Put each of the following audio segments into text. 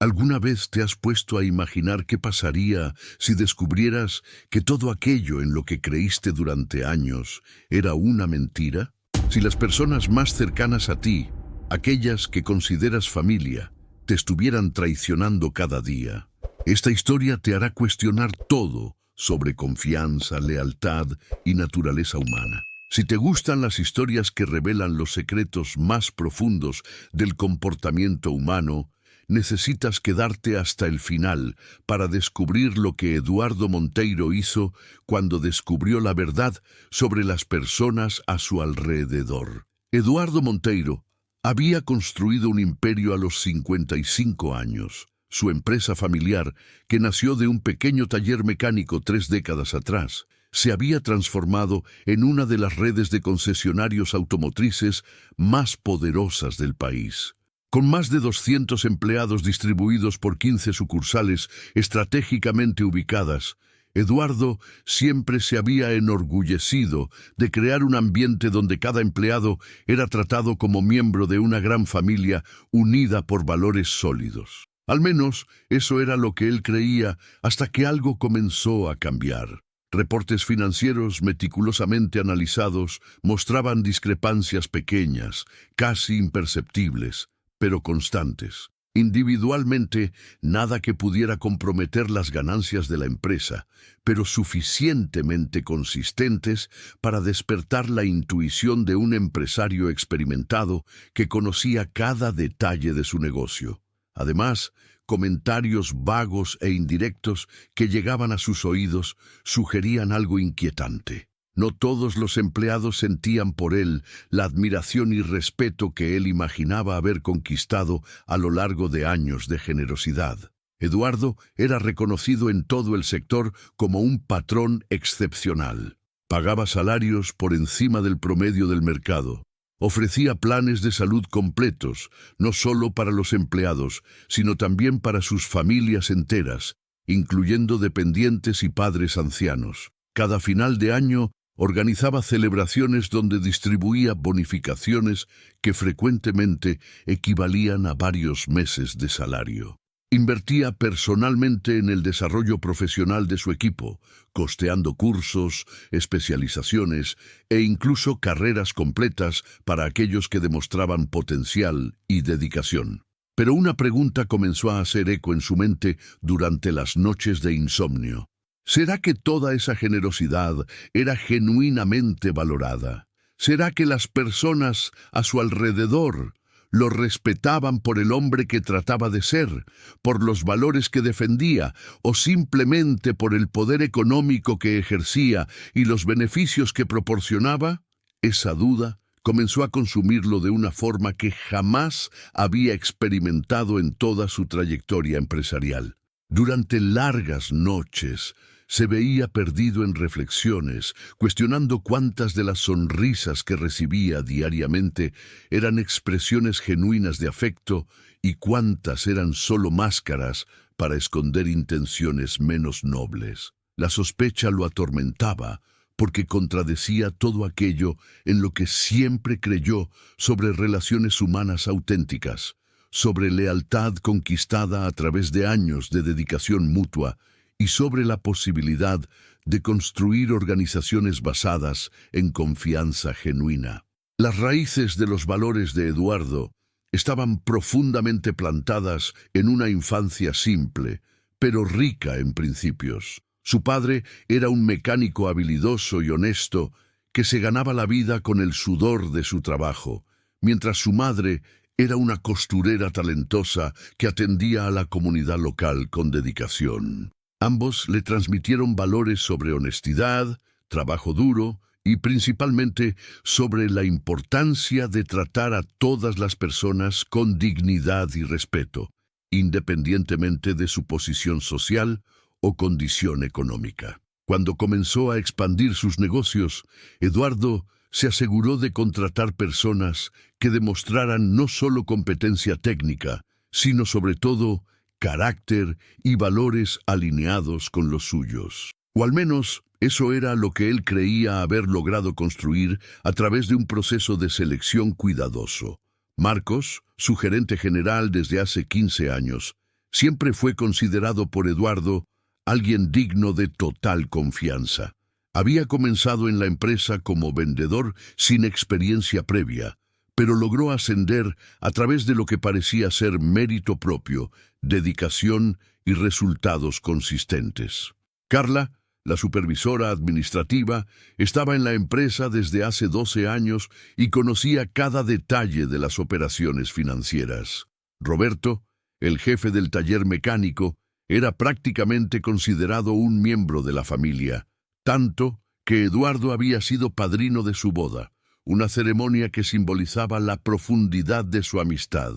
¿Alguna vez te has puesto a imaginar qué pasaría si descubrieras que todo aquello en lo que creíste durante años era una mentira? Si las personas más cercanas a ti, aquellas que consideras familia, te estuvieran traicionando cada día. Esta historia te hará cuestionar todo sobre confianza, lealtad y naturaleza humana. Si te gustan las historias que revelan los secretos más profundos del comportamiento humano, necesitas quedarte hasta el final para descubrir lo que Eduardo Monteiro hizo cuando descubrió la verdad sobre las personas a su alrededor. Eduardo Monteiro había construido un imperio a los 55 años. Su empresa familiar, que nació de un pequeño taller mecánico 3 décadas atrás, se había transformado en una de las redes de concesionarios automotrices más poderosas del país. Con más de 200 empleados distribuidos por 15 sucursales estratégicamente ubicadas, Eduardo siempre se había enorgullecido de crear un ambiente donde cada empleado era tratado como miembro de una gran familia unida por valores sólidos. Al menos eso era lo que él creía hasta que algo comenzó a cambiar. Reportes financieros meticulosamente analizados mostraban discrepancias pequeñas, casi imperceptibles, pero constantes. Individualmente, nada que pudiera comprometer las ganancias de la empresa, pero suficientemente consistentes para despertar la intuición de un empresario experimentado que conocía cada detalle de su negocio. Además, comentarios vagos e indirectos que llegaban a sus oídos sugerían algo inquietante. No todos los empleados sentían por él la admiración y respeto que él imaginaba haber conquistado a lo largo de años de generosidad. Eduardo era reconocido en todo el sector como un patrón excepcional. Pagaba salarios por encima del promedio del mercado. Ofrecía planes de salud completos, no solo para los empleados, sino también para sus familias enteras, incluyendo dependientes y padres ancianos. Cada final de año, organizaba celebraciones donde distribuía bonificaciones que frecuentemente equivalían a varios meses de salario. Invertía personalmente en el desarrollo profesional de su equipo, costeando cursos, especializaciones e incluso carreras completas para aquellos que demostraban potencial y dedicación. Pero una pregunta comenzó a hacer eco en su mente durante las noches de insomnio. ¿Será que toda esa generosidad era genuinamente valorada? ¿Será que las personas a su alrededor lo respetaban por el hombre que trataba de ser, por los valores que defendía, o simplemente por el poder económico que ejercía y los beneficios que proporcionaba? Esa duda comenzó a consumirlo de una forma que jamás había experimentado en toda su trayectoria empresarial. Durante largas noches, se veía perdido en reflexiones, cuestionando cuántas de las sonrisas que recibía diariamente eran expresiones genuinas de afecto y cuántas eran solo máscaras para esconder intenciones menos nobles. La sospecha lo atormentaba porque contradecía todo aquello en lo que siempre creyó sobre relaciones humanas auténticas, sobre lealtad conquistada a través de años de dedicación mutua, y sobre la posibilidad de construir organizaciones basadas en confianza genuina. Las raíces de los valores de Eduardo estaban profundamente plantadas en una infancia simple, pero rica en principios. Su padre era un mecánico habilidoso y honesto que se ganaba la vida con el sudor de su trabajo, mientras su madre era una costurera talentosa que atendía a la comunidad local con dedicación. Ambos le transmitieron valores sobre honestidad, trabajo duro y principalmente sobre la importancia de tratar a todas las personas con dignidad y respeto, independientemente de su posición social o condición económica. Cuando comenzó a expandir sus negocios, Eduardo se aseguró de contratar personas que demostraran no solo competencia técnica, sino sobre todo carácter y valores alineados con los suyos. O al menos eso era lo que él creía haber logrado construir a través de un proceso de selección cuidadoso. Marcos, su gerente general desde hace 15 años, Siempre fue considerado por Eduardo alguien digno de total confianza. Había comenzado en la empresa como vendedor sin experiencia previa, pero logró ascender a través de lo que parecía ser mérito propio, dedicación y resultados consistentes. Carla, la supervisora administrativa, estaba en la empresa desde hace 12 años y conocía cada detalle de las operaciones financieras. Roberto, el jefe del taller mecánico, era prácticamente considerado un miembro de la familia, tanto que Eduardo había sido padrino de su boda, una ceremonia que simbolizaba la profundidad de su amistad.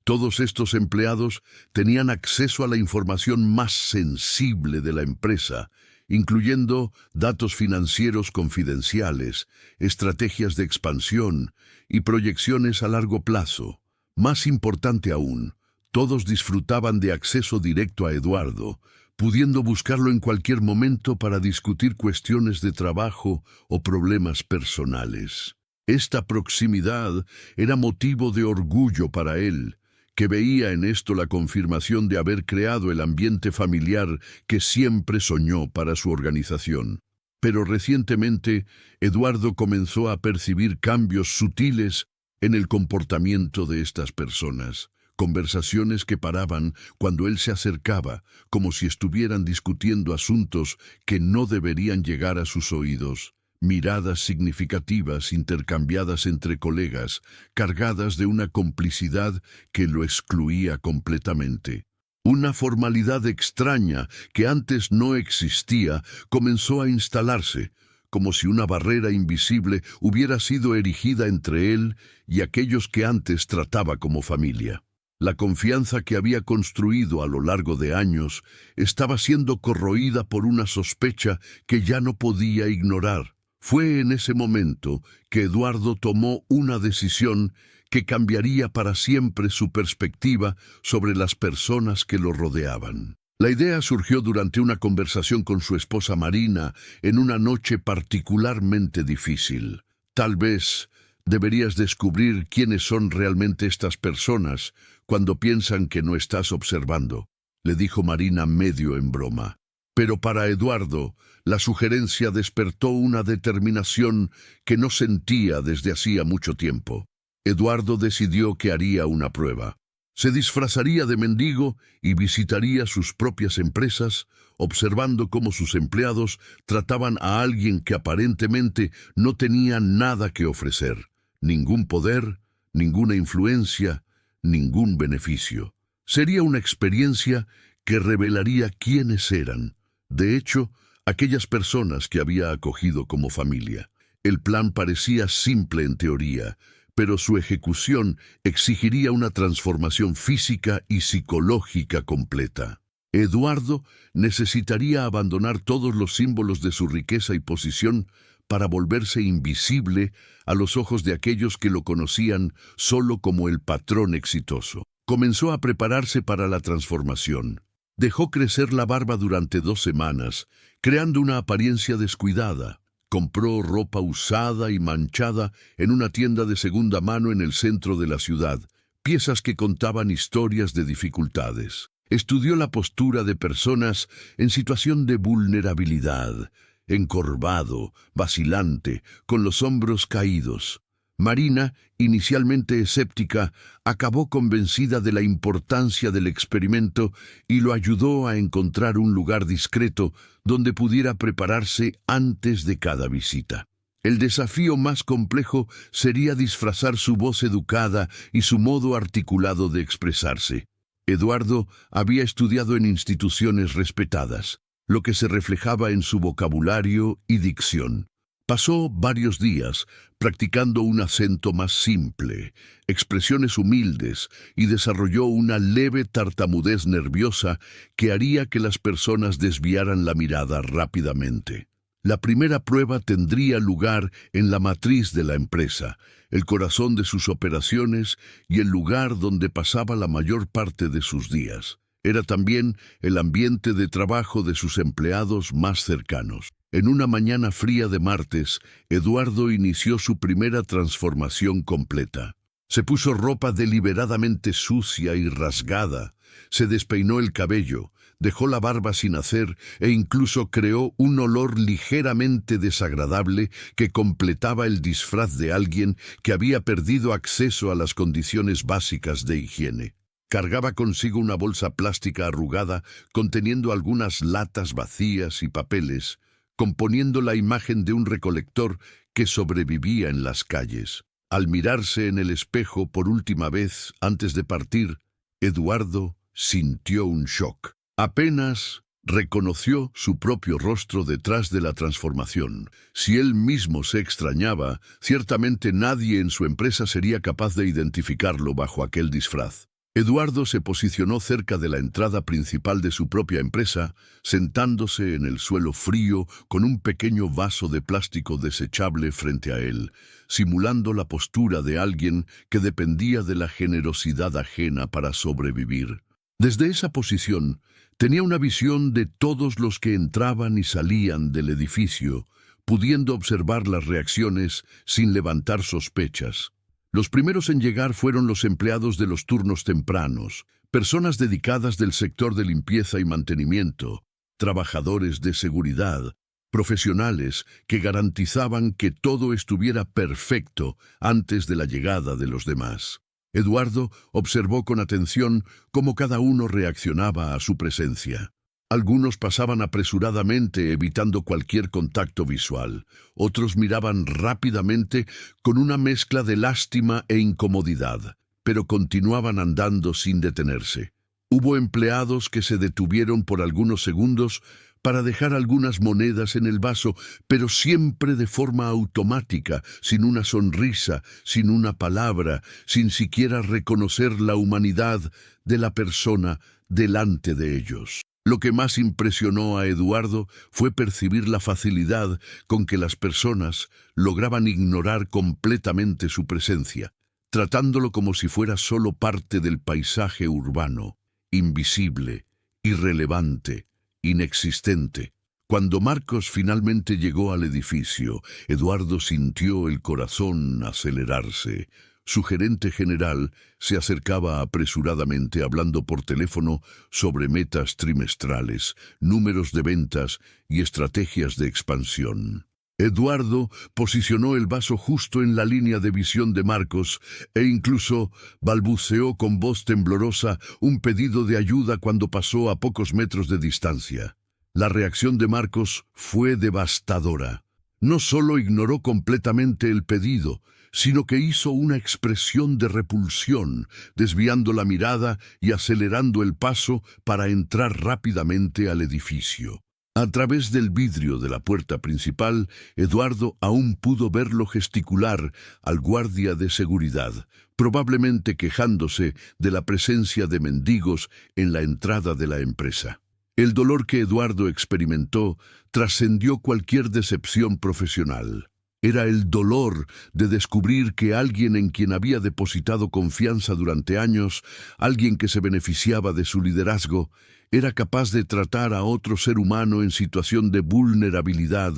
Todos estos empleados tenían acceso a la información más sensible de la empresa, incluyendo datos financieros confidenciales, estrategias de expansión y proyecciones a largo plazo. Más importante aún, todos disfrutaban de acceso directo a Eduardo, pudiendo buscarlo en cualquier momento para discutir cuestiones de trabajo o problemas personales. Esta proximidad era motivo de orgullo para él, que veía en esto la confirmación de haber creado el ambiente familiar que siempre soñó para su organización. Pero recientemente, Eduardo comenzó a percibir cambios sutiles en el comportamiento de estas personas. Conversaciones que paraban cuando él se acercaba, como si estuvieran discutiendo asuntos que no deberían llegar a sus oídos. Miradas significativas intercambiadas entre colegas, cargadas de una complicidad que lo excluía completamente. Una formalidad extraña que antes no existía comenzó a instalarse, como si una barrera invisible hubiera sido erigida entre él y aquellos que antes trataba como familia. La confianza que había construido a lo largo de años estaba siendo corroída por una sospecha que ya no podía ignorar. Fue en ese momento que Eduardo tomó una decisión que cambiaría para siempre su perspectiva sobre las personas que lo rodeaban. La idea surgió durante una conversación con su esposa Marina en una noche particularmente difícil. Tal vez deberías descubrir quiénes son realmente estas personas cuando piensan que no estás observando, le dijo Marina medio en broma. Pero para Eduardo, la sugerencia despertó una determinación que no sentía desde hacía mucho tiempo. Eduardo decidió que haría una prueba. Se disfrazaría de mendigo y visitaría sus propias empresas, observando cómo sus empleados trataban a alguien que aparentemente no tenía nada que ofrecer, ningún poder, ninguna influencia, ningún beneficio. Sería una experiencia que revelaría quiénes eran. De hecho, aquellas personas que había acogido como familia. El plan parecía simple en teoría, pero su ejecución exigiría una transformación física y psicológica completa. Eduardo necesitaría abandonar todos los símbolos de su riqueza y posición para volverse invisible a los ojos de aquellos que lo conocían solo como el patrón exitoso. Comenzó a prepararse para la transformación. Dejó crecer la barba durante 2 semanas, creando una apariencia descuidada. Compró ropa usada y manchada en una tienda de segunda mano en el centro de la ciudad, piezas que contaban historias de dificultades. Estudió la postura de personas en situación de vulnerabilidad, encorvado, vacilante, con los hombros caídos. Marina, inicialmente escéptica, acabó convencida de la importancia del experimento y lo ayudó a encontrar un lugar discreto donde pudiera prepararse antes de cada visita. El desafío más complejo sería disfrazar su voz educada y su modo articulado de expresarse. Eduardo había estudiado en instituciones respetadas, lo que se reflejaba en su vocabulario y dicción. Pasó varios días practicando un acento más simple, expresiones humildes y desarrolló una leve tartamudez nerviosa que haría que las personas desviaran la mirada rápidamente. La primera prueba tendría lugar en la matriz de la empresa, el corazón de sus operaciones y el lugar donde pasaba la mayor parte de sus días. Era también el ambiente de trabajo de sus empleados más cercanos. En una mañana fría de martes, Eduardo inició su primera transformación completa. Se puso ropa deliberadamente sucia y rasgada, Se despeinó el cabello, dejó la barba sin hacer e incluso creó un olor ligeramente desagradable que completaba el disfraz de alguien que había perdido acceso a las condiciones básicas de higiene. Cargaba consigo una bolsa plástica arrugada conteniendo algunas latas vacías y papeles, componiendo la imagen de un recolector que sobrevivía en las calles. Al mirarse en el espejo por última vez antes de partir, Eduardo sintió un shock. Apenas reconoció su propio rostro detrás de la transformación. Si él mismo se extrañaba, ciertamente nadie en su empresa sería capaz de identificarlo bajo aquel disfraz. Eduardo se posicionó cerca de la entrada principal de su propia empresa, sentándose en el suelo frío con un pequeño vaso de plástico desechable frente a él, simulando la postura de alguien que dependía de la generosidad ajena para sobrevivir. Desde esa posición, tenía una visión de todos los que entraban y salían del edificio, pudiendo observar las reacciones sin levantar sospechas. Los primeros en llegar fueron los empleados de los turnos tempranos, personas dedicadas del sector de limpieza y mantenimiento, trabajadores de seguridad, profesionales que garantizaban que todo estuviera perfecto antes de la llegada de los demás. Eduardo observó con atención cómo cada uno reaccionaba a su presencia. Algunos pasaban apresuradamente evitando cualquier contacto visual. Otros miraban rápidamente con una mezcla de lástima e incomodidad, pero continuaban andando sin detenerse. Hubo empleados que se detuvieron por algunos segundos para dejar algunas monedas en el vaso, pero siempre de forma automática, sin una sonrisa, sin una palabra, sin siquiera reconocer la humanidad de la persona delante de ellos. Lo que más impresionó a Eduardo fue percibir la facilidad con que las personas lograban ignorar completamente su presencia, tratándolo como si fuera solo parte del paisaje urbano, invisible, irrelevante, inexistente. Cuando Marcos finalmente llegó al edificio, Eduardo sintió el corazón acelerarse. Su gerente general se acercaba apresuradamente hablando por teléfono sobre metas trimestrales, números de ventas y estrategias de expansión. Eduardo posicionó el vaso justo en la línea de visión de Marcos e incluso balbuceó con voz temblorosa un pedido de ayuda cuando pasó a pocos metros de distancia. La reacción de Marcos fue devastadora. No solo ignoró completamente el pedido, sino que hizo una expresión de repulsión, desviando la mirada y acelerando el paso para entrar rápidamente al edificio. A través del vidrio de la puerta principal, Eduardo aún pudo verlo gesticular al guardia de seguridad, probablemente quejándose de la presencia de mendigos en la entrada de la empresa. El dolor que Eduardo experimentó trascendió cualquier decepción profesional. Era el dolor de descubrir que alguien en quien había depositado confianza durante años, alguien que se beneficiaba de su liderazgo, era capaz de tratar a otro ser humano en situación de vulnerabilidad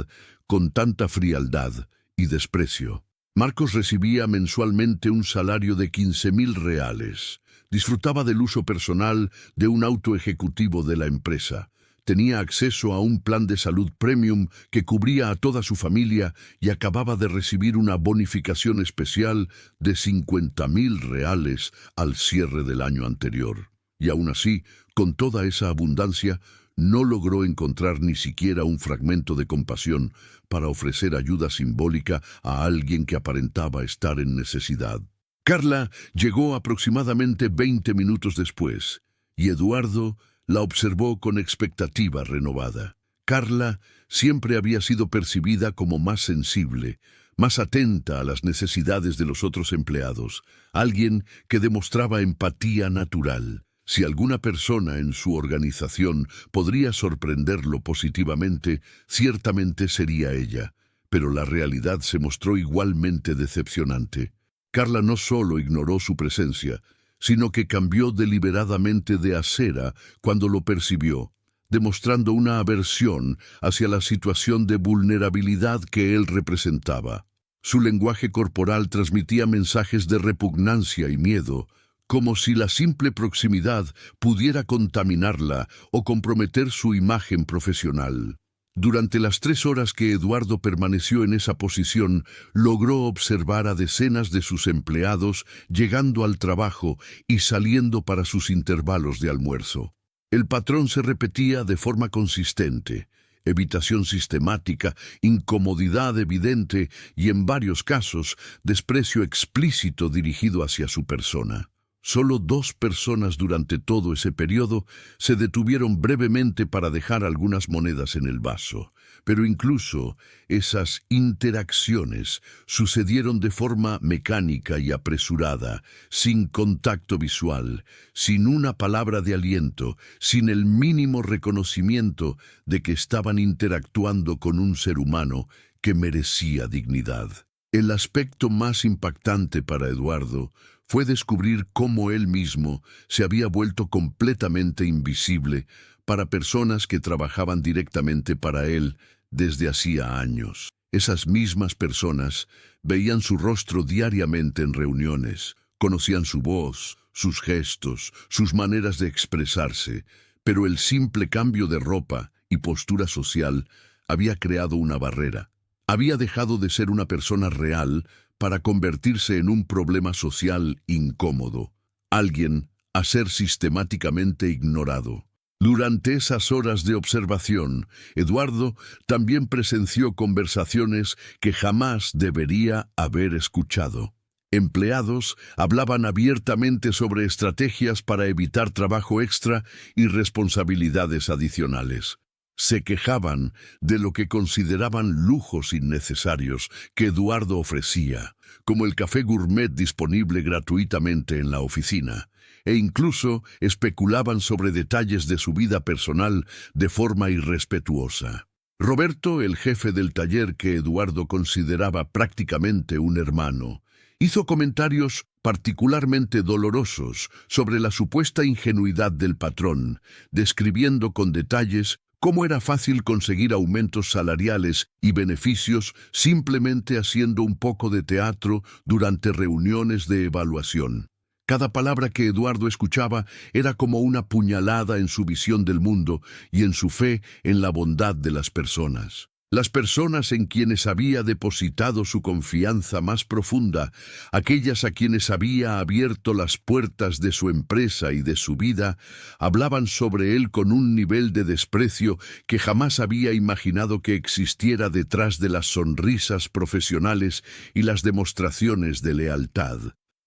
con tanta frialdad y desprecio. Marcos recibía mensualmente un salario de 15,000 reales. Disfrutaba del uso personal de un auto ejecutivo de la empresa. Tenía acceso a un plan de salud premium que cubría a toda su familia y acababa de recibir una bonificación especial de 50,000 reales al cierre del año anterior. Y aún así, con toda esa abundancia, no logró encontrar ni siquiera un fragmento de compasión para ofrecer ayuda simbólica a alguien que aparentaba estar en necesidad. Carla llegó aproximadamente 20 minutos después, y Eduardo la observó con expectativa renovada. Carla siempre había sido percibida como más sensible, más atenta a las necesidades de los otros empleados, alguien que demostraba empatía natural. Si alguna persona en su organización podría sorprenderlo positivamente, ciertamente sería ella, pero la realidad se mostró igualmente decepcionante. Carla no solo ignoró su presencia, sino que cambió deliberadamente de acera cuando lo percibió, demostrando una aversión hacia la situación de vulnerabilidad que él representaba. Su lenguaje corporal transmitía mensajes de repugnancia y miedo, como si la simple proximidad pudiera contaminarla o comprometer su imagen profesional. Durante las 3 horas que Eduardo permaneció en esa posición, logró observar a decenas de sus empleados llegando al trabajo y saliendo para sus intervalos de almuerzo. El patrón se repetía de forma consistente: evitación sistemática, incomodidad evidente y, en varios casos, desprecio explícito dirigido hacia su persona. Solo 2 personas durante todo ese periodo se detuvieron brevemente para dejar algunas monedas en el vaso, pero incluso esas interacciones sucedieron de forma mecánica y apresurada, sin contacto visual, sin una palabra de aliento, sin el mínimo reconocimiento de que estaban interactuando con un ser humano que merecía dignidad. El aspecto más impactante para Eduardo fue descubrir cómo él mismo se había vuelto completamente invisible para personas que trabajaban directamente para él desde hacía años. Esas mismas personas veían su rostro diariamente en reuniones, conocían su voz, sus gestos, sus maneras de expresarse, pero el simple cambio de ropa y postura social había creado una barrera. Había dejado de ser una persona real para convertirse en un problema social incómodo, alguien a ser sistemáticamente ignorado. Durante esas horas de observación, Eduardo también presenció conversaciones que jamás debería haber escuchado. Empleados hablaban abiertamente sobre estrategias para evitar trabajo extra y responsabilidades adicionales. Se quejaban de lo que consideraban lujos innecesarios que Eduardo ofrecía, como el café gourmet disponible gratuitamente en la oficina, e incluso especulaban sobre detalles de su vida personal de forma irrespetuosa. Roberto, el jefe del taller que Eduardo consideraba prácticamente un hermano, hizo comentarios particularmente dolorosos sobre la supuesta ingenuidad del patrón, describiendo con detalles cómo era fácil conseguir aumentos salariales y beneficios simplemente haciendo un poco de teatro durante reuniones de evaluación. Cada palabra que Eduardo escuchaba era como una puñalada en su visión del mundo y en su fe en la bondad de las personas. Las personas en quienes había depositado su confianza más profunda, aquellas a quienes había abierto las puertas de su empresa y de su vida, hablaban sobre él con un nivel de desprecio que jamás había imaginado que existiera detrás de las sonrisas profesionales y las demostraciones de lealtad.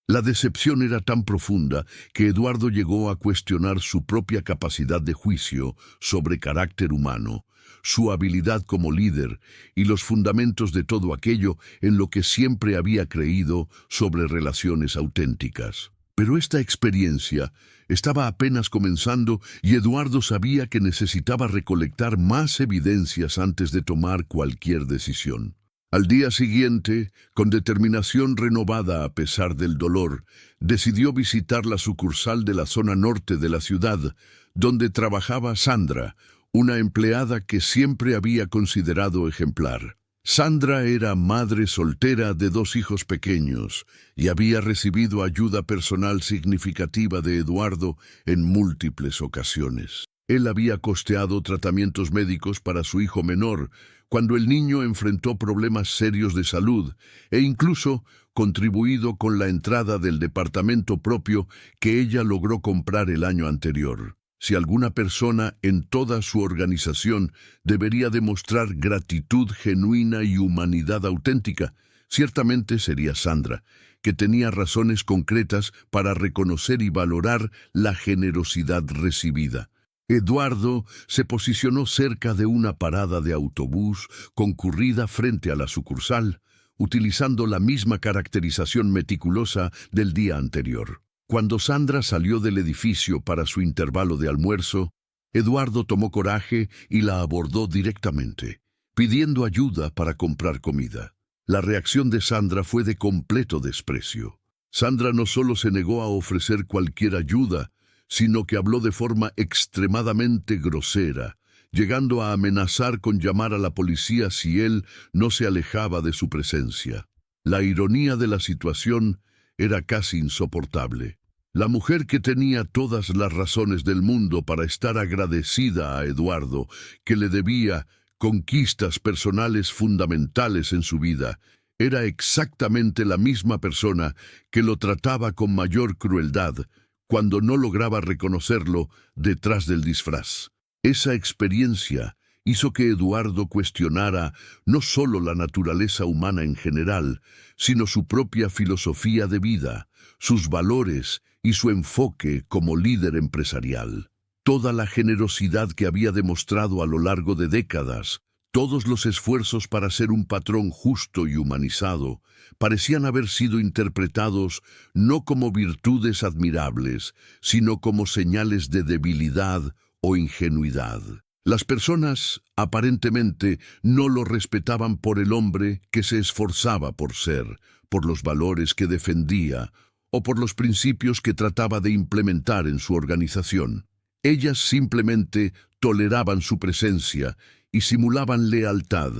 La decepción era tan profunda que Eduardo llegó a cuestionar su propia capacidad de juicio sobre carácter humano, su habilidad como líder y los fundamentos de todo aquello en lo que siempre había creído sobre relaciones auténticas. Pero esta experiencia estaba apenas comenzando y Eduardo sabía que necesitaba recolectar más evidencias antes de tomar cualquier decisión. Al día siguiente, con determinación renovada a pesar del dolor, decidió visitar la sucursal de la zona norte de la ciudad, donde trabajaba Sandra, una empleada que siempre había considerado ejemplar. Sandra era madre soltera de 2 hijos pequeños y había recibido ayuda personal significativa de Eduardo en múltiples ocasiones. Él había costeado tratamientos médicos para su hijo menor cuando el niño enfrentó problemas serios de salud e incluso contribuido con la entrada del departamento propio que ella logró comprar el año anterior. Si alguna persona en toda su organización debería demostrar gratitud genuina y humanidad auténtica, ciertamente sería Sandra, que tenía razones concretas para reconocer y valorar la generosidad recibida. Eduardo se posicionó cerca de una parada de autobús concurrida frente a la sucursal, utilizando la misma caracterización meticulosa del día anterior. Cuando Sandra salió del edificio para su intervalo de almuerzo, Eduardo tomó coraje y la abordó directamente, pidiendo ayuda para comprar comida. La reacción de Sandra fue de completo desprecio. Sandra no solo se negó a ofrecer cualquier ayuda, sino que habló de forma extremadamente grosera, llegando a amenazar con llamar a la policía si él no se alejaba de su presencia. La ironía de la situación era casi insoportable. La mujer que tenía todas las razones del mundo para estar agradecida a Eduardo, que le debía conquistas personales fundamentales en su vida, era exactamente la misma persona que lo trataba con mayor crueldad cuando no lograba reconocerlo detrás del disfraz. Esa experiencia hizo que Eduardo cuestionara no solo la naturaleza humana en general, sino su propia filosofía de vida, sus valores y su enfoque como líder empresarial. Toda la generosidad que había demostrado a lo largo de décadas, todos los esfuerzos para ser un patrón justo y humanizado, parecían haber sido interpretados no como virtudes admirables, sino como señales de debilidad o ingenuidad. Las personas, aparentemente, no lo respetaban por el hombre que se esforzaba por ser, por los valores que defendía o por los principios que trataba de implementar en su organización. Ellas simplemente toleraban su presencia y simulaban lealtad,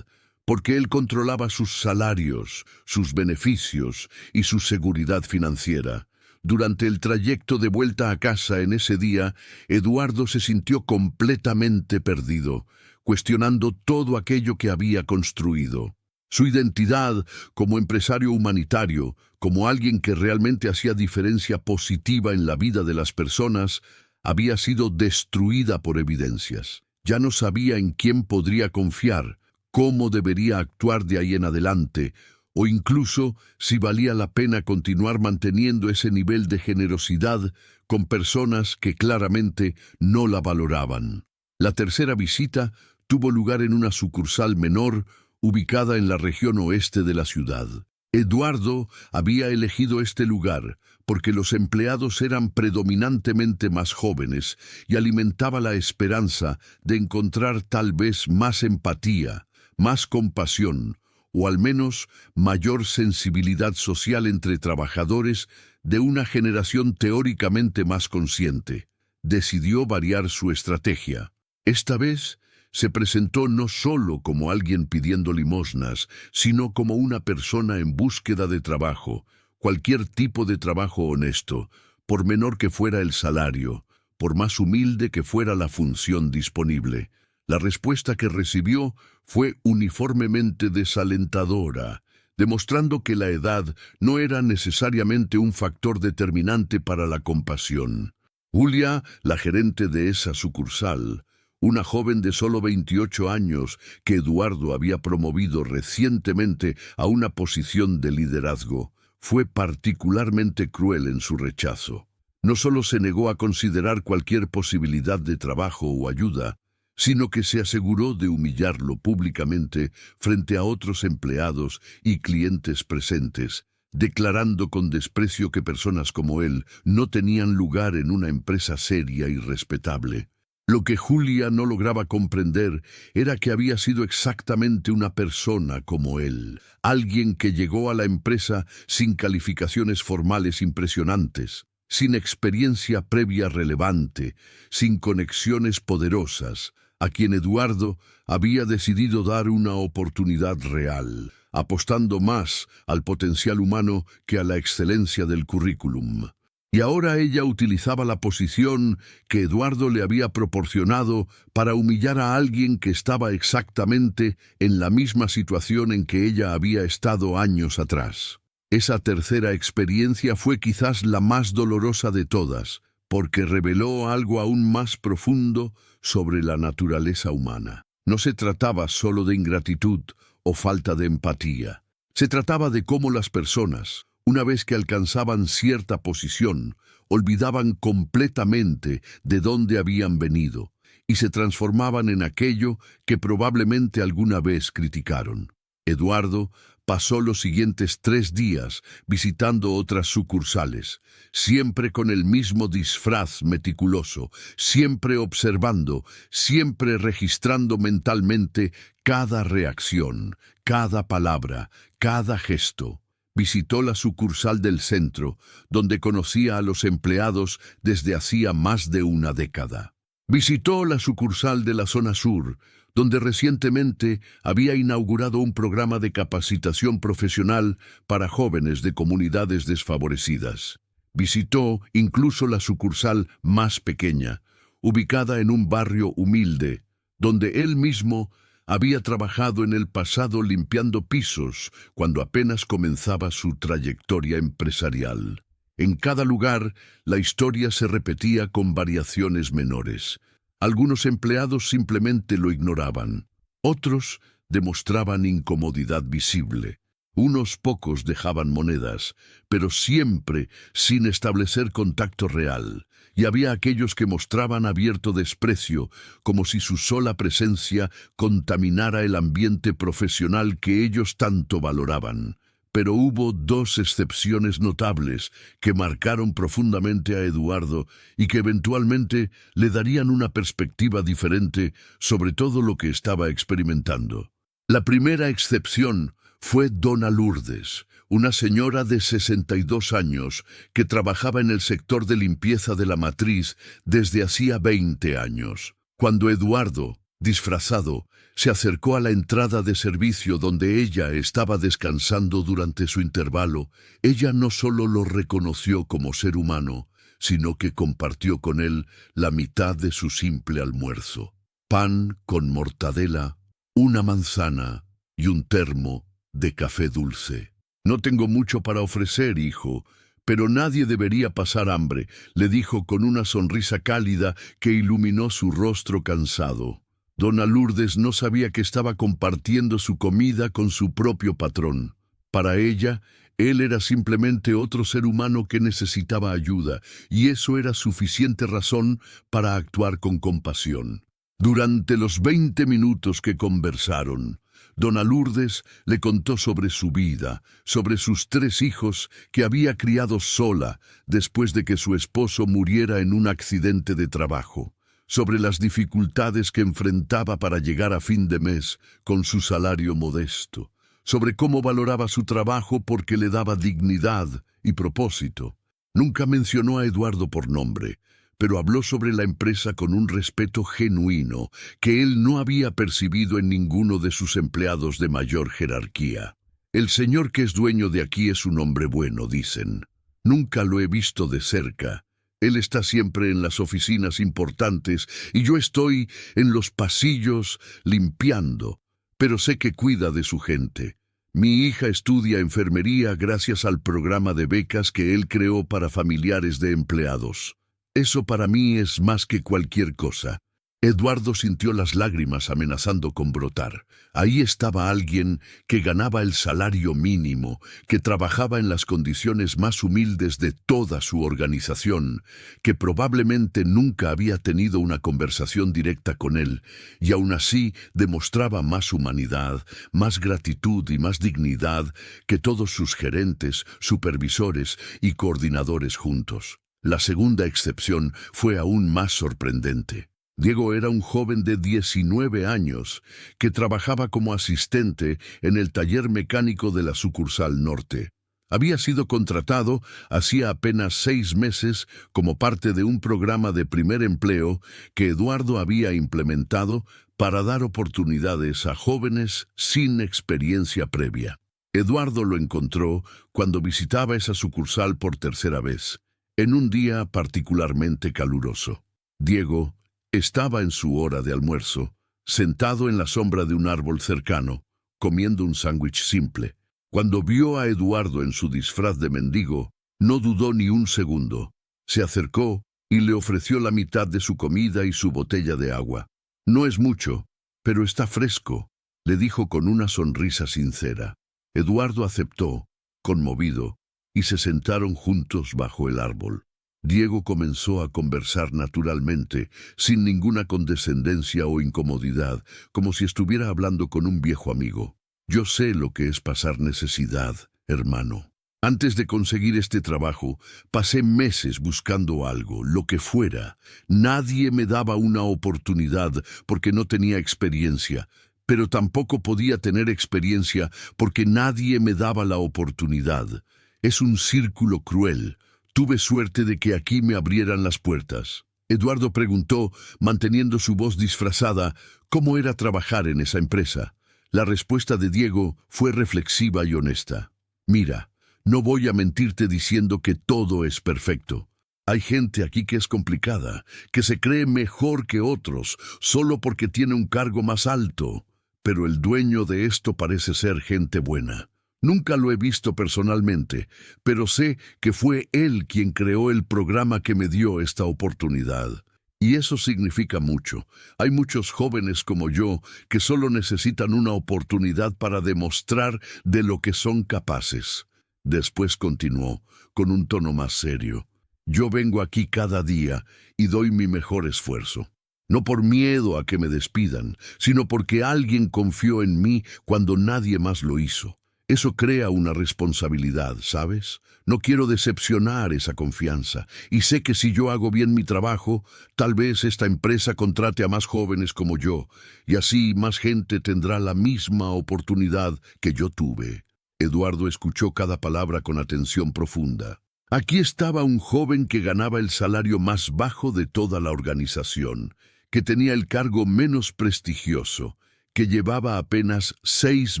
porque él controlaba sus salarios, sus beneficios y su seguridad financiera. Durante el trayecto de vuelta a casa en ese día, Eduardo se sintió completamente perdido, cuestionando todo aquello que había construido. Su identidad como empresario humanitario, como alguien que realmente hacía diferencia positiva en la vida de las personas, había sido destruida por evidencias. Ya no sabía en quién podría confiar, cómo debería actuar de ahí en adelante, o incluso si valía la pena continuar manteniendo ese nivel de generosidad con personas que claramente no la valoraban. La tercera visita tuvo lugar en una sucursal menor ubicada en la región oeste de la ciudad. Eduardo había elegido este lugar porque los empleados eran predominantemente más jóvenes y alimentaba la esperanza de encontrar tal vez más empatía, más compasión, o al menos mayor sensibilidad social entre trabajadores de una generación teóricamente más consciente. Decidió variar su estrategia. Esta vez se presentó no solo como alguien pidiendo limosnas, sino como una persona en búsqueda de trabajo, cualquier tipo de trabajo honesto, por menor que fuera el salario, por más humilde que fuera la función disponible. La respuesta que recibió fue uniformemente desalentadora, demostrando que la edad no era necesariamente un factor determinante para la compasión. Julia, la gerente de esa sucursal, una joven de solo 28 años que Eduardo había promovido recientemente a una posición de liderazgo, fue particularmente cruel en su rechazo. No solo se negó a considerar cualquier posibilidad de trabajo o ayuda, sino que se aseguró de humillarlo públicamente frente a otros empleados y clientes presentes, declarando con desprecio que personas como él no tenían lugar en una empresa seria y respetable. Lo que Julia no lograba comprender era que había sido exactamente una persona como él, alguien que llegó a la empresa sin calificaciones formales impresionantes, sin experiencia previa relevante, sin conexiones poderosas, a quien Eduardo había decidido dar una oportunidad real, apostando más al potencial humano que a la excelencia del currículum. Y ahora ella utilizaba la posición que Eduardo le había proporcionado para humillar a alguien que estaba exactamente en la misma situación en que ella había estado años atrás. Esa tercera experiencia fue quizás la más dolorosa de todas, porque reveló algo aún más profundo sobre la naturaleza humana. No se trataba solo de ingratitud o falta de empatía. Se trataba de cómo las personas, una vez que alcanzaban cierta posición, olvidaban completamente de dónde habían venido y se transformaban en aquello que probablemente alguna vez criticaron. Eduardo pasó los siguientes 3 días visitando otras sucursales, siempre con el mismo disfraz meticuloso, siempre observando, siempre registrando mentalmente cada reacción, cada palabra, cada gesto. Visitó la sucursal del centro, donde conocía a los empleados desde hacía más de una década. Visitó la sucursal de la zona sur, donde recientemente había inaugurado un programa de capacitación profesional para jóvenes de comunidades desfavorecidas. Visitó incluso la sucursal más pequeña, ubicada en un barrio humilde, donde él mismo había trabajado en el pasado limpiando pisos cuando apenas comenzaba su trayectoria empresarial. En cada lugar, la historia se repetía con variaciones menores. Algunos empleados simplemente lo ignoraban. Otros demostraban incomodidad visible. Unos pocos dejaban monedas, pero siempre sin establecer contacto real. Y había aquellos que mostraban abierto desprecio, como si su sola presencia contaminara el ambiente profesional que ellos tanto valoraban. Pero hubo dos excepciones notables que marcaron profundamente a Eduardo y que eventualmente le darían una perspectiva diferente sobre todo lo que estaba experimentando. La primera excepción fue Dona Lourdes, una señora de 62 años que trabajaba en el sector de limpieza de la matriz desde hacía 20 años. Cuando Eduardo, disfrazado, se acercó a la entrada de servicio donde ella estaba descansando durante su intervalo, ella no solo lo reconoció como ser humano, sino que compartió con él la mitad de su simple almuerzo. Pan con mortadela, una manzana y un termo de café dulce. «No tengo mucho para ofrecer, hijo, pero nadie debería pasar hambre», le dijo con una sonrisa cálida que iluminó su rostro cansado. Dona Lourdes no sabía que estaba compartiendo su comida con su propio patrón. Para ella, él era simplemente otro ser humano que necesitaba ayuda, y eso era suficiente razón para actuar con compasión. Durante los 20 minutos que conversaron, Dona Lourdes le contó sobre su vida, sobre sus 3 hijos que había criado sola después de que su esposo muriera en un accidente de trabajo, sobre las dificultades que enfrentaba para llegar a fin de mes con su salario modesto, sobre cómo valoraba su trabajo porque le daba dignidad y propósito. Nunca mencionó a Eduardo por nombre, pero habló sobre la empresa con un respeto genuino que él no había percibido en ninguno de sus empleados de mayor jerarquía. «El señor que es dueño de aquí es un hombre bueno», dicen. «Nunca lo he visto de cerca. Él está siempre en las oficinas importantes y yo estoy en los pasillos limpiando, pero sé que cuida de su gente. Mi hija estudia enfermería gracias al programa de becas que él creó para familiares de empleados. Eso para mí es más que cualquier cosa». Eduardo sintió las lágrimas amenazando con brotar. Ahí estaba alguien que ganaba el salario mínimo, que trabajaba en las condiciones más humildes de toda su organización, que probablemente nunca había tenido una conversación directa con él, y aún así demostraba más humanidad, más gratitud y más dignidad que todos sus gerentes, supervisores y coordinadores juntos. La segunda excepción fue aún más sorprendente. Diego era un joven de 19 años que trabajaba como asistente en el taller mecánico de la sucursal norte. Había sido contratado hacía apenas 6 meses como parte de un programa de primer empleo que Eduardo había implementado para dar oportunidades a jóvenes sin experiencia previa. Eduardo lo encontró cuando visitaba esa sucursal por tercera vez, en un día particularmente caluroso. Diego estaba en su hora de almuerzo, sentado en la sombra de un árbol cercano, comiendo un sándwich simple. Cuando vio a Eduardo en su disfraz de mendigo, no dudó ni un segundo. Se acercó y le ofreció la mitad de su comida y su botella de agua. «No es mucho, pero está fresco», le dijo con una sonrisa sincera. Eduardo aceptó, conmovido, y se sentaron juntos bajo el árbol. Diego comenzó a conversar naturalmente, sin ninguna condescendencia o incomodidad, como si estuviera hablando con un viejo amigo. «Yo sé lo que es pasar necesidad, hermano. Antes de conseguir este trabajo, pasé meses buscando algo, lo que fuera. Nadie me daba una oportunidad porque no tenía experiencia, pero tampoco podía tener experiencia porque nadie me daba la oportunidad. Es un círculo cruel. Tuve suerte de que aquí me abrieran las puertas». Eduardo preguntó, manteniendo su voz disfrazada, cómo era trabajar en esa empresa. La respuesta de Diego fue reflexiva y honesta. «Mira, No voy a mentirte diciendo que todo es perfecto. Hay gente aquí que es complicada, que se cree mejor que otros solo porque tiene un cargo más alto, pero el dueño de esto parece ser gente buena. Nunca lo he visto personalmente, pero sé que fue él quien creó el programa que me dio esta oportunidad. Y eso significa mucho. Hay muchos jóvenes como yo que solo necesitan una oportunidad para demostrar de lo que son capaces. Después continuó, con un tono más serio. Yo vengo aquí cada día y doy mi mejor esfuerzo. No por miedo a que me despidan, sino porque alguien confió en mí cuando nadie más lo hizo. Eso crea una responsabilidad, ¿sabes? No quiero decepcionar esa confianza, y sé que si yo hago bien mi trabajo, tal vez esta empresa contrate a más jóvenes como yo, y así más gente tendrá la misma oportunidad que yo tuve. Eduardo escuchó cada palabra con atención profunda. Aquí estaba un joven que ganaba el salario más bajo de toda la organización, que tenía el cargo menos prestigioso, que llevaba apenas 6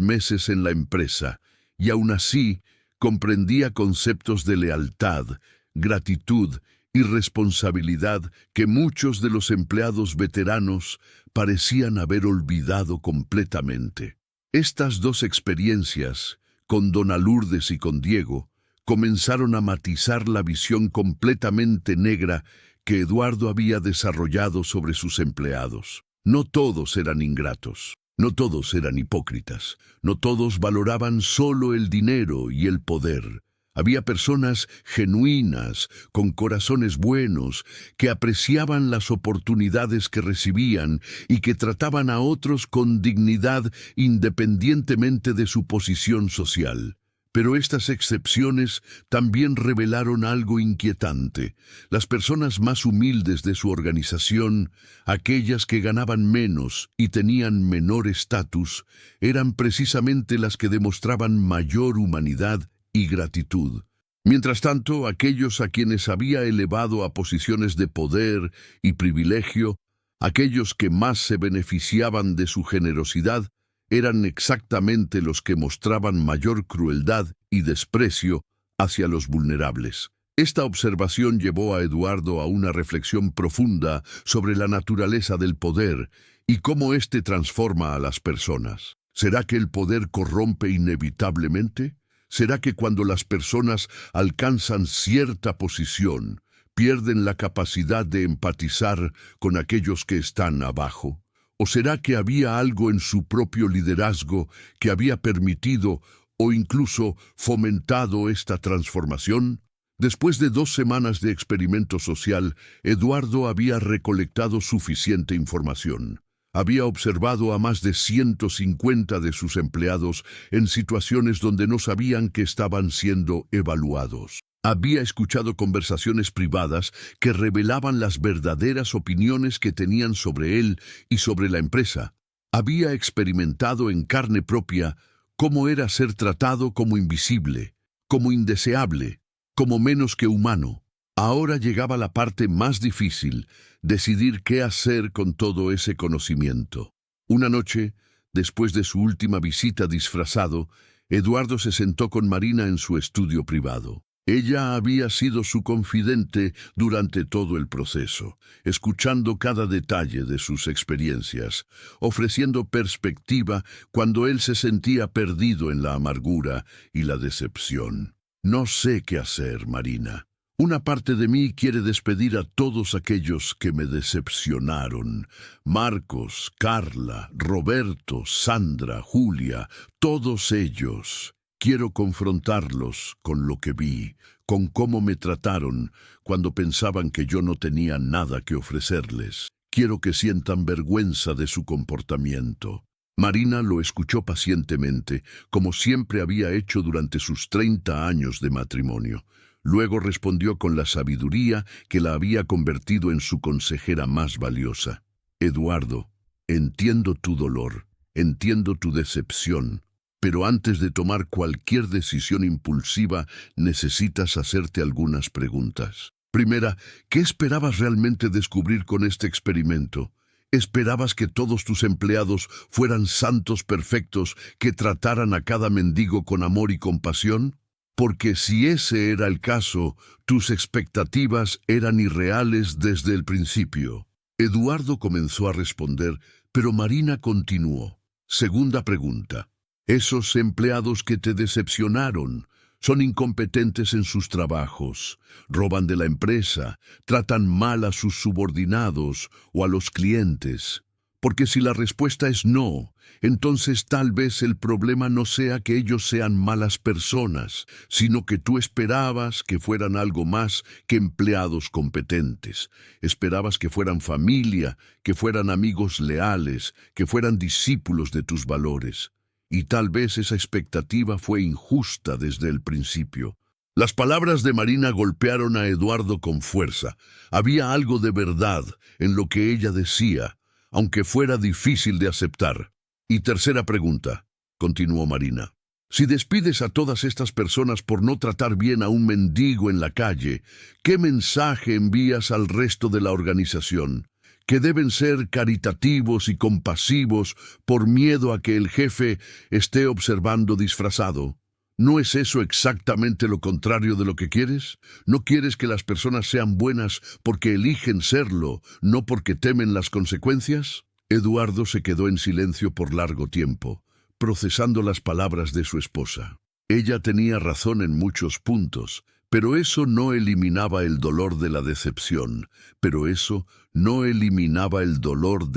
meses en la empresa, y aún así comprendía conceptos de lealtad, gratitud y responsabilidad que muchos de los empleados veteranos parecían haber olvidado completamente. Estas dos experiencias, con Dona Lourdes y con Diego, comenzaron a matizar la visión completamente negra que Eduardo había desarrollado sobre sus empleados. No todos eran ingratos. No todos eran hipócritas, no todos valoraban solo el dinero y el poder. Había personas genuinas, con corazones buenos, que apreciaban las oportunidades que recibían y que trataban a otros con dignidad independientemente de su posición social. Pero estas excepciones también revelaron algo inquietante. Las personas más humildes de su organización, aquellas que ganaban menos y tenían menor estatus, eran precisamente las que demostraban mayor humanidad y gratitud. Mientras tanto, aquellos a quienes había elevado a posiciones de poder y privilegio, aquellos que más se beneficiaban de su generosidad, eran exactamente los que mostraban mayor crueldad y desprecio hacia los vulnerables. Esta observación llevó a Eduardo a una reflexión profunda sobre la naturaleza del poder y cómo éste transforma a las personas. ¿Será que el poder corrompe inevitablemente? ¿Será que cuando las personas alcanzan cierta posición, pierden la capacidad de empatizar con aquellos que están abajo? ¿O será que había algo en su propio liderazgo que había permitido o incluso fomentado esta transformación? Después de 2 semanas de experimento social, Eduardo había recolectado suficiente información. Había observado a más de 150 de sus empleados en situaciones donde no sabían que estaban siendo evaluados. Había escuchado conversaciones privadas que revelaban las verdaderas opiniones que tenían sobre él y sobre la empresa. Había experimentado en carne propia cómo era ser tratado como invisible, como indeseable, como menos que humano. Ahora llegaba la parte más difícil, decidir qué hacer con todo ese conocimiento. Una noche, después de su última visita disfrazado, Eduardo se sentó con Marina en su estudio privado. Ella había sido su confidente durante todo el proceso, escuchando cada detalle de sus experiencias, ofreciendo perspectiva cuando él se sentía perdido en la amargura y la decepción. No sé qué hacer, Marina. Una parte de mí quiere despedir a todos aquellos que me decepcionaron. Marcos, Carla, Roberto, Sandra, Julia, todos ellos. Quiero confrontarlos con lo que vi, con cómo me trataron cuando pensaban que yo no tenía nada que ofrecerles. Quiero que sientan vergüenza de su comportamiento. Marina lo escuchó pacientemente, como siempre había hecho durante sus 30 años de matrimonio. Luego respondió con la sabiduría que la había convertido en su consejera más valiosa. Eduardo, entiendo tu dolor, entiendo tu decepción. Pero antes de tomar cualquier decisión impulsiva, necesitas hacerte algunas preguntas. Primera, ¿qué esperabas realmente descubrir con este experimento? ¿Esperabas que todos tus empleados fueran santos perfectos que trataran a cada mendigo con amor y compasión? Porque si ese era el caso, tus expectativas eran irreales desde el principio. Eduardo comenzó a responder, pero Marina continuó. Segunda pregunta. Esos empleados que te decepcionaron son incompetentes en sus trabajos, roban de la empresa, tratan mal a sus subordinados o a los clientes. Porque si la respuesta es no, entonces tal vez el problema no sea que ellos sean malas personas, sino que tú esperabas que fueran algo más que empleados competentes. Esperabas que fueran familia, que fueran amigos leales, que fueran discípulos de tus valores. Y tal vez esa expectativa fue injusta desde el principio. Las palabras de Marina golpearon a Eduardo con fuerza. Había algo de verdad en lo que ella decía, aunque fuera difícil de aceptar. Y tercera pregunta, continuó Marina. Si despides a todas estas personas por no tratar bien a un mendigo en la calle, ¿qué mensaje envías al resto de la organización? Que deben ser caritativos y compasivos por miedo a que el jefe esté observando disfrazado. ¿No es eso exactamente lo contrario de lo que quieres? ¿No quieres que las personas sean buenas porque eligen serlo, no porque temen las consecuencias? Eduardo se quedó en silencio por largo tiempo, procesando las palabras de su esposa. Ella tenía razón en muchos puntos, pero eso no eliminaba el dolor de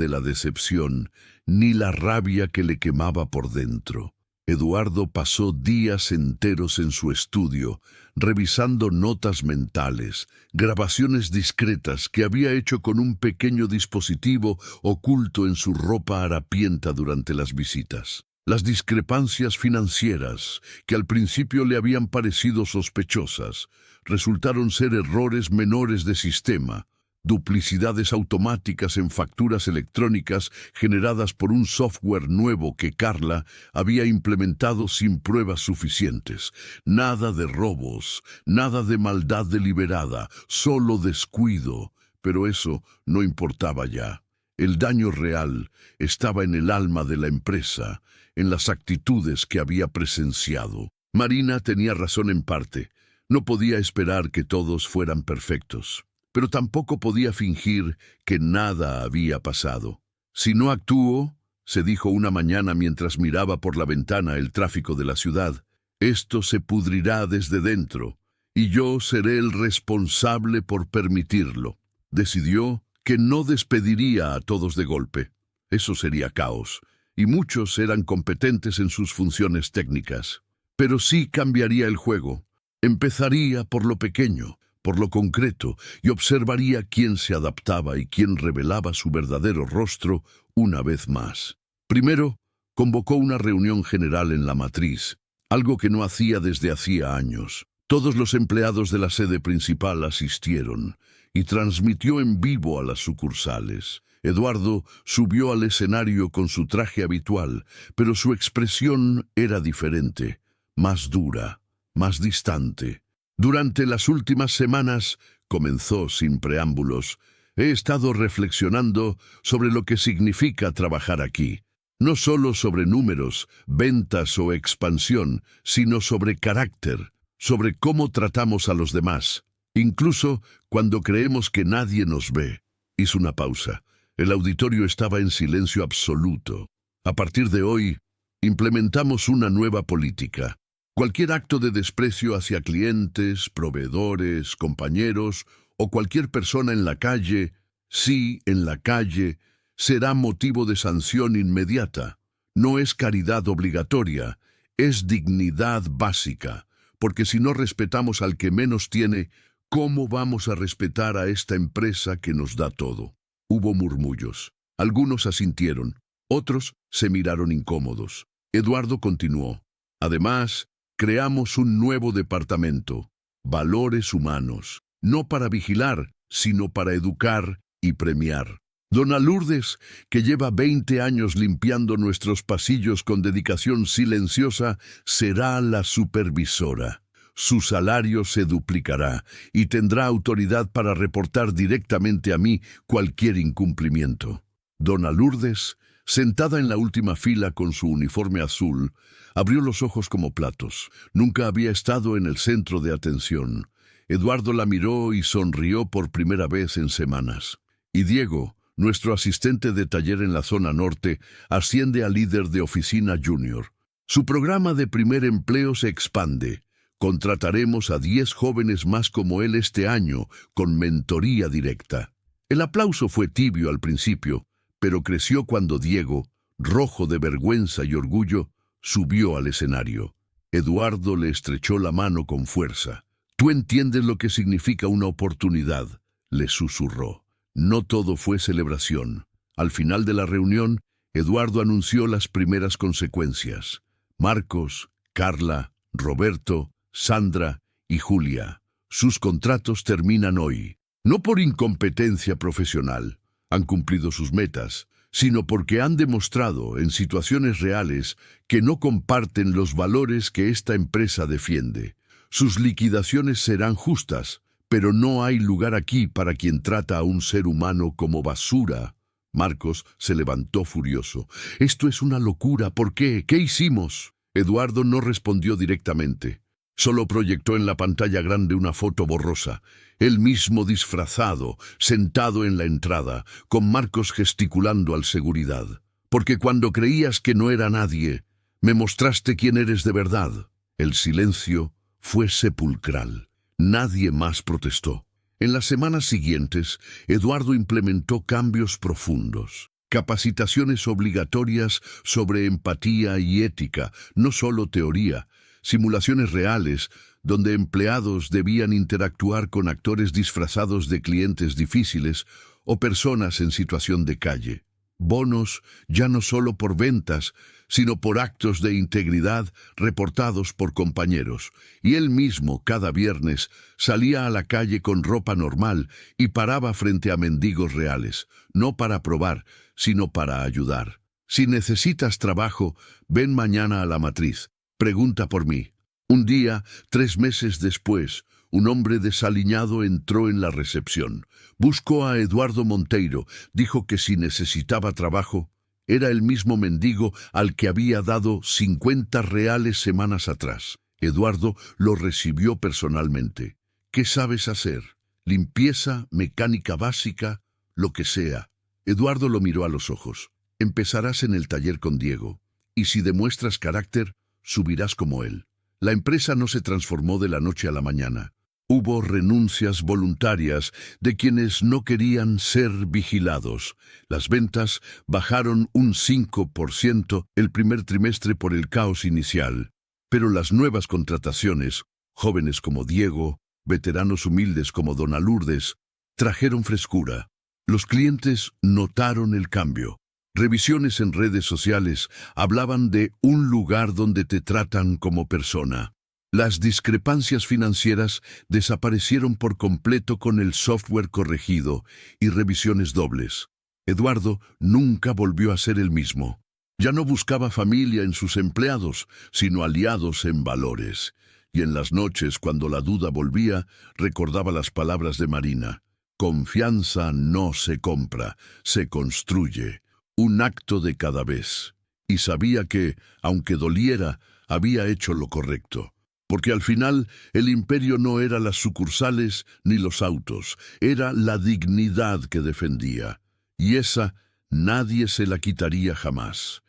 la decepción, ni la rabia que le quemaba por dentro. Eduardo pasó días enteros en su estudio, revisando notas mentales, grabaciones discretas que había hecho con un pequeño dispositivo oculto en su ropa harapienta durante las visitas. Las discrepancias financieras, que al principio le habían parecido sospechosas, resultaron ser errores menores de sistema, duplicidades automáticas en facturas electrónicas generadas por un software nuevo que Carla había implementado sin pruebas suficientes. Nada de robos, nada de maldad deliberada, solo descuido, pero eso no importaba ya. El daño real estaba en el alma de la empresa, en las actitudes que había presenciado. Marina tenía razón en parte. No podía esperar que todos fueran perfectos, pero tampoco podía fingir que nada había pasado. Si no actúo, se dijo una mañana mientras miraba por la ventana el tráfico de la ciudad, esto se pudrirá desde dentro, y yo seré el responsable por permitirlo. Decidió que no despediría a todos de golpe. Eso sería caos, y muchos eran competentes en sus funciones técnicas. Pero sí cambiaría el juego. Empezaría por lo pequeño, por lo concreto, y observaría quién se adaptaba y quién revelaba su verdadero rostro una vez más. Primero, convocó una reunión general en la matriz, algo que no hacía desde hacía años. Todos los empleados de la sede principal asistieron, y transmitió en vivo a las sucursales. Eduardo subió al escenario con su traje habitual, pero su expresión era diferente, más dura, más distante. Durante las últimas semanas, comenzó sin preámbulos, he estado reflexionando sobre lo que significa trabajar aquí. No solo sobre números, ventas o expansión, sino sobre carácter, sobre cómo tratamos a los demás, incluso cuando creemos que nadie nos ve. Hizo una pausa. El auditorio estaba en silencio absoluto. A partir de hoy, implementamos una nueva política. Cualquier acto de desprecio hacia clientes, proveedores, compañeros o cualquier persona en la calle, sí, en la calle, será motivo de sanción inmediata. No es caridad obligatoria, es dignidad básica, porque si no respetamos al que menos tiene, ¿cómo vamos a respetar a esta empresa que nos da todo? Hubo murmullos. Algunos asintieron, otros se miraron incómodos. Eduardo continuó. Además, creamos un nuevo departamento, valores humanos, no para vigilar, sino para educar y premiar. Dona Lourdes, que lleva 20 años limpiando nuestros pasillos con dedicación silenciosa, será la supervisora. Su salario se duplicará y tendrá autoridad para reportar directamente a mí cualquier incumplimiento. Dona Lourdes, sentada en la última fila con su uniforme azul, abrió los ojos como platos. Nunca había estado en el centro de atención. Eduardo la miró y sonrió por primera vez en semanas. Y Diego, nuestro asistente de taller en la zona norte, asciende a líder de oficina junior. Su programa de primer empleo se expande. Contrataremos a 10 jóvenes más como él este año, con mentoría directa. El aplauso fue tibio al principio, pero creció cuando Diego, rojo de vergüenza y orgullo, subió al escenario. Eduardo le estrechó la mano con fuerza. «Tú entiendes lo que significa una oportunidad», le susurró. No todo fue celebración. Al final de la reunión, Eduardo anunció las primeras consecuencias. Marcos, Carla, Roberto, Sandra y Julia. Sus contratos terminan hoy. No por incompetencia profesional, han cumplido sus metas, sino porque han demostrado en situaciones reales que no comparten los valores que esta empresa defiende. Sus liquidaciones serán justas, pero no hay lugar aquí para quien trata a un ser humano como basura. Marcos se levantó furioso. «Esto es una locura. ¿Por qué? ¿Qué hicimos?» Eduardo no respondió directamente. Solo proyectó en la pantalla grande una foto borrosa. Él mismo disfrazado, sentado en la entrada, con Marcos gesticulando al seguridad. «Porque cuando creías que no era nadie, me mostraste quién eres de verdad». El silencio fue sepulcral. Nadie más protestó. En las semanas siguientes, Eduardo implementó cambios profundos. Capacitaciones obligatorias sobre empatía y ética, no solo teoría. Simulaciones reales, donde empleados debían interactuar con actores disfrazados de clientes difíciles o personas en situación de calle. Bonos ya no solo por ventas, sino por actos de integridad reportados por compañeros. Y él mismo, cada viernes, salía a la calle con ropa normal y paraba frente a mendigos reales, no para probar, sino para ayudar. «Si necesitas trabajo, ven mañana a la matriz. Pregunta por mí». Un día, 3 meses después, un hombre desaliñado entró en la recepción. Buscó a Eduardo Monteiro, dijo que si necesitaba trabajo, era el mismo mendigo al que había dado 50 reales semanas atrás. Eduardo lo recibió personalmente. «¿Qué sabes hacer? Limpieza, mecánica básica, lo que sea». Eduardo lo miró a los ojos. «Empezarás en el taller con Diego, y si demuestras carácter, subirás como él». La empresa no se transformó de la noche a la mañana. Hubo renuncias voluntarias de quienes no querían ser vigilados. Las ventas bajaron un 5% el primer trimestre por el caos inicial. Pero las nuevas contrataciones, jóvenes como Diego, veteranos humildes como Dona Lourdes, trajeron frescura. Los clientes notaron el cambio. Revisiones en redes sociales hablaban de un lugar donde te tratan como persona. Las discrepancias financieras desaparecieron por completo con el software corregido y revisiones dobles. Eduardo nunca volvió a ser el mismo. Ya no buscaba familia en sus empleados, sino aliados en valores. Y en las noches, cuando la duda volvía, recordaba las palabras de Marina. «Confianza no se compra, se construye. Un acto de cada vez». Y sabía que, aunque doliera, había hecho lo correcto. Porque al final, el imperio no era las sucursales ni los autos, era la dignidad que defendía. Y esa nadie se la quitaría jamás.